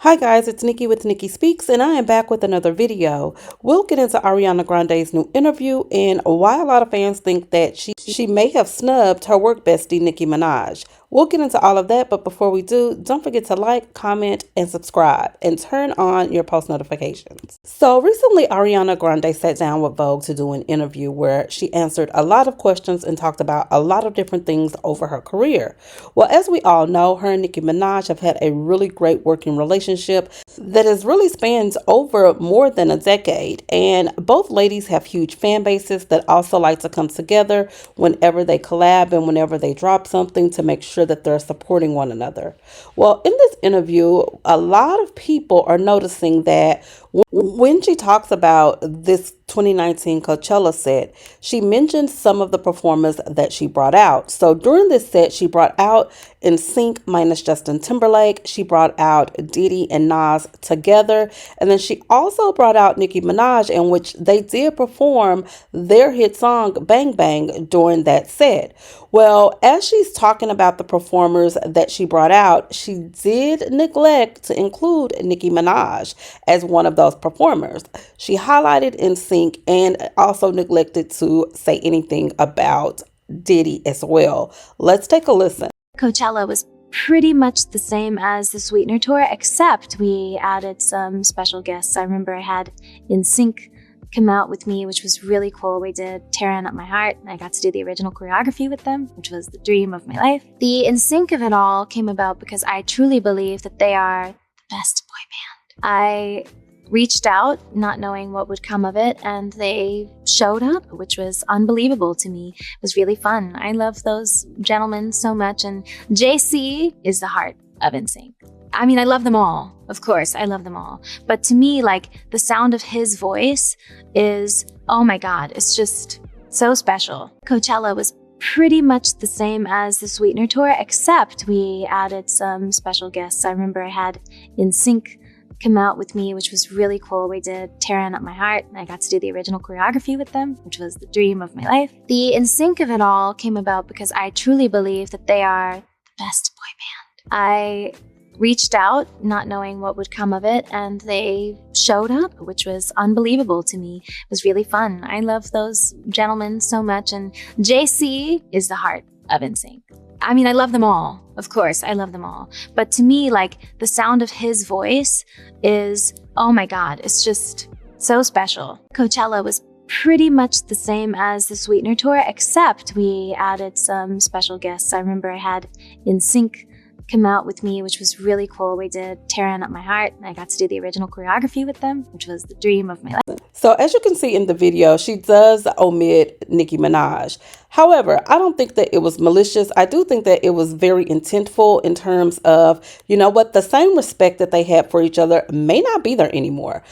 Hi guys, it's Nikki with Nikki Speaks, and I am back with another video. We'll get into Ariana Grande's new interview and why a lot of fans think that she may have snubbed her work bestie Nicki Minaj. We'll get into all of that, but before we do, don't forget to like, comment, and subscribe, and turn on your post notifications. So recently, Ariana Grande sat down with Vogue to do an interview where she answered a lot of questions and talked about a lot of different things over her career. Well, as we all know, her and Nicki Minaj have had a really great working relationship that has really spanned over more than a decade. And both ladies have huge fan bases that also like to come together whenever they collab and whenever they drop something to make sure that they're supporting one another. Well, in this interview, a lot of people are noticing that when she talks about this 2019 Coachella set, she mentioned some of the performers that she brought out. So during this set, she brought out NSYNC minus Justin Timberlake. She brought out Diddy and Nas together. And then she also brought out Nicki Minaj, in which they did perform their hit song Bang Bang during that set. Well, as she's talking about the performers that she brought out, she did neglect to include Nicki Minaj as one of those performers. She highlighted NSYNC and also neglected to say anything about Diddy as well. Let's take a listen. Coachella was pretty much the same as the Sweetener tour, except we added some special guests. I remember I had NSYNC come out with me, which was really cool. We did Tearing Up My Heart, and I got to do the original choreography with them, which was the dream of my life. The NSYNC of it all came about because I truly believe that they are the best boy band. I reached out not knowing what would come of it, and they showed up, which was unbelievable to me. It was really fun. I love those gentlemen so much, and JC is the heart of NSYNC. I mean, I love them all. Of course, I love them all. But to me, like, the sound of his voice is, oh my God, it's just so special. Coachella was pretty much the same as the Sweetener tour, except we added some special guests. I remember I had NSYNC come out with me, which was really cool. We did Tearing Up My Heart, and I got to do the original choreography with them, which was the dream of my life. The NSYNC of it all came about because I truly believe that they are the best boy band. I reached out not knowing what would come of it, and they showed up, which was unbelievable to me. It was really fun. I love those gentlemen so much, and JC is the heart of NSYNC. I mean, I love them all. Of course, I love them all. But to me, like, the sound of his voice is, oh my God, it's just so special. Coachella was pretty much the same as the Sweetener tour, except we added some special guests. I remember I had NSYNC come out with me, which was really cool. We did Tearing Up My Heart, and I got to do the original choreography with them, which was the dream of my life. So as you can see in the video, she does omit Nicki Minaj. However, I don't think that it was malicious. I do think that it was very intentful in terms of, you know what, the same respect that they had for each other may not be there anymore.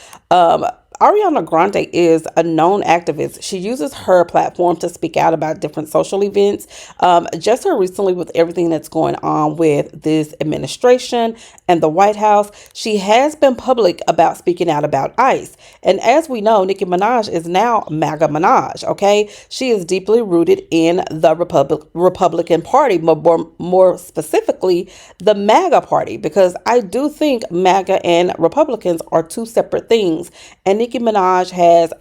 Ariana Grande is a known activist. She uses her platform to speak out about different social events. Just her recently with everything that's going on with this administration and the White House, she has been public about speaking out about ICE. And as we know, Nicki Minaj is now MAGA Minaj, okay? She is deeply rooted in the Republican Party, more specifically, the MAGA Party, because I do think MAGA and Republicans are two separate things. And Nicki Minaj has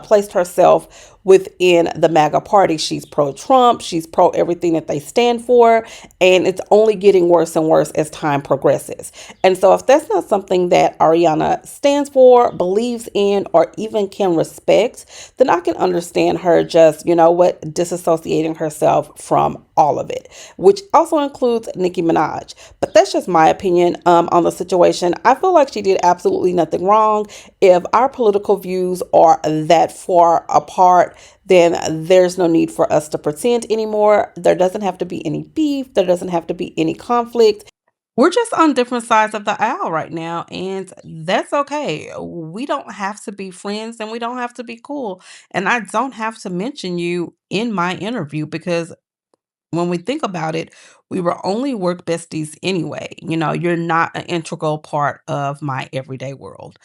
placed herself within the MAGA party. She's pro-Trump. She's pro everything that they stand for. And it's only getting worse and worse as time progresses. And so if that's not something that Ariana stands for, believes in, or even can respect, then I can understand her just, you know what, disassociating herself from all of it, which also includes Nicki Minaj. But that's just my opinion on the situation. I feel like she did absolutely nothing wrong. If our political views are that far apart, then there's no need for us to pretend anymore. There doesn't have to be any beef. There doesn't have to be any conflict. We're just on different sides of the aisle right now, and that's okay. We don't have to be friends and we don't have to be cool. And I don't have to mention you in my interview because when we think about it, we were only work besties anyway. You know, you're not an integral part of my everyday world.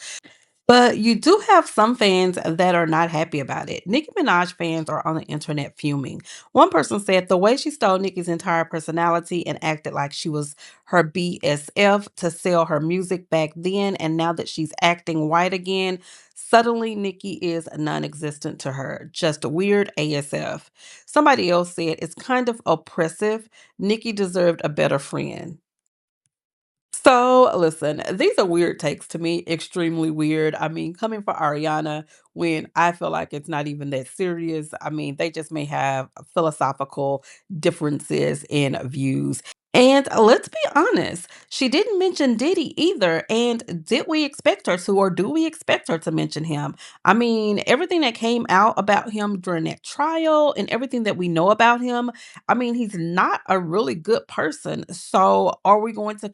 But you do have some fans that are not happy about it. Nicki Minaj fans are on the internet fuming. One person said the way she stole Nicki's entire personality and acted like she was her BSF to sell her music back then, and now that she's acting white again, suddenly Nicki is non existent to her. Just weird ASF. Somebody else said it's kind of oppressive. Nicki deserved a better friend. So, listen, these are weird takes to me, extremely weird. I mean, coming from Ariana, when I feel like it's not even that serious. I mean, they just may have philosophical differences in views. And let's be honest, she didn't mention Diddy either. And did we expect her to, or do we expect her to mention him? I mean, everything that came out about him during that trial and everything that we know about him, I mean, he's not a really good person. So, are we going to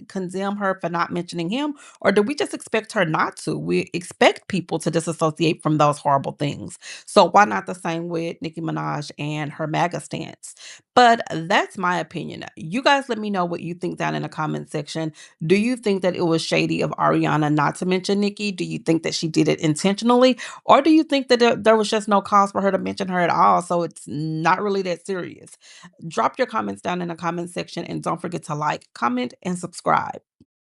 condemn her for not mentioning him? Or do we just expect her not to? We expect people to disassociate from those horrible things. So, why not the same with Nicki Minaj and her MAGA stance? But that's my opinion. You guys let me know what you think down in the comment section. Do you think that it was shady of Ariana not to mention Nicki? Do you think that she did it intentionally? Or do you think that there was just no cause for her to mention her at all? So it's not really that serious. Drop your comments down in the comment section and don't forget to like, comment, and subscribe.